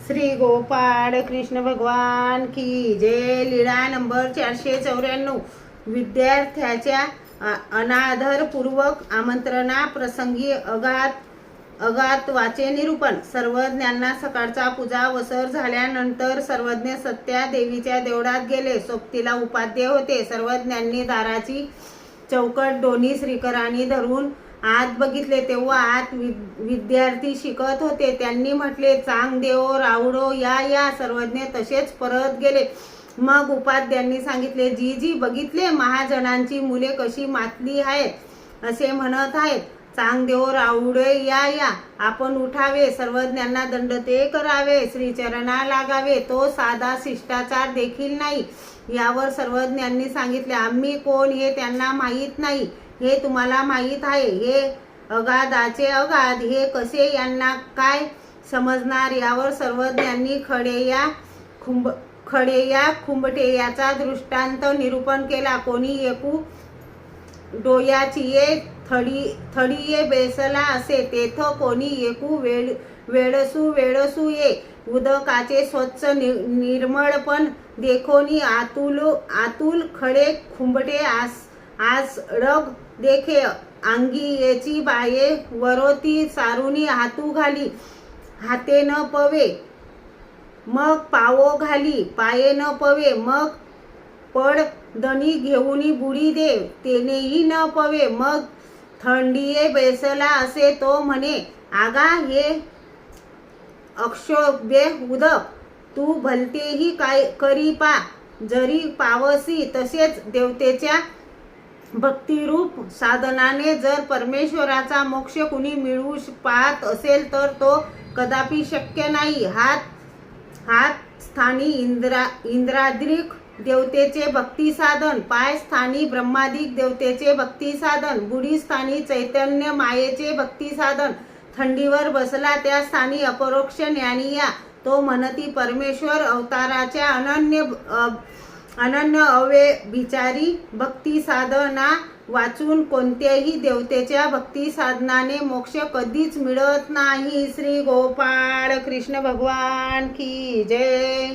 श्री गोपाळ कृष्ण भगवान की जय। लीळा नंबर 494। विद्यार्थ्याच्या अनादरपूर्वक आमंत्रणा प्रसंगी अगात्वाचे निरूपण। सर्वज्ञांना सकाळचा पूजा वसर झाल्यानंतर सर्वज्ञ सत्या देवीच्या देवळात गेले। सोबतीला उपाध्ये होते। सर्वज्ञांनी दाराची चौकट दोन्ही श्रीकरांनी धरून आत बघितले तेव्हा आत विद्यार्थी शिकत होते। त्यांनी म्हटले, चांग देव रावडो या। सर्वज्ञ तसेच परत गेले। मग उपाध्यांनी सांगितले, जी बघितले महाजनांची मुले कशी मातली आहेत असे म्हणत आहेत। चांग देव रावडे या, आपण उठावे, सर्वज्ञांना दंड ते करावे, श्रीचरणा लागावे, तो साधा शिष्टाचार देखील नाही। यावर सर्वज्ञांनी सांगितले, आम्ही कोण हे त्यांना माहीत नाही, हे तुम्हाला माहीत आहे। हे अगाधाचे अगाध, हे कसे यांना काय समजणार। यावर सर्वज्ञांनी खडे या खुंबटे याचा दृष्टांत निरूपण केला। कोणी एकू डोयाचिये थडीये बेसला असे, तेथ कोणी एकू वेळसू ये। उदकाचे स्वच्छ निर्मळपण देखोनी आतुल खडे खुंबटे आस रग देखे। अंगी येची बाये वरोती सारुनी हातू घाली, हाते न पवे मग पावो घाली, पाये न पवे मग पड दणी घेऊनी बुडी दे, तेनेही न पवे मग थंडीये बेसला असे तो म्हणे। आगा हे अक्षोभ्य उदक तू भलतेही काय करी पा, जरी पावसी तसेच देवतेच्या भक्तिरूप साधनाने जर परमेश्वराचा मोक्ष कुणी मिळवू पाहत असेल तर तो कदापि शक्य नाही। हात स्थानी इंद्राद्रिक देवतेचे भक्ती साधन, पाय स्थानी ब्रह्मादिक देवतेचे भक्ती साधन, बुडी स्थानी चैतन्य मायेचे भक्ती साधन, थंडीवर बसला त्या स्थानी अपरोक्ष ज्ञानिया, तो म्हणती परमेश्वर अवताराच्या अनन्य अव्यभिचारी भक्ती साधना वाचून कोणत्याही देवतेच्या भक्ती साधनाने मोक्ष कधीच मिळत नाही। श्री गोपाळ कृष्ण भगवान की जय।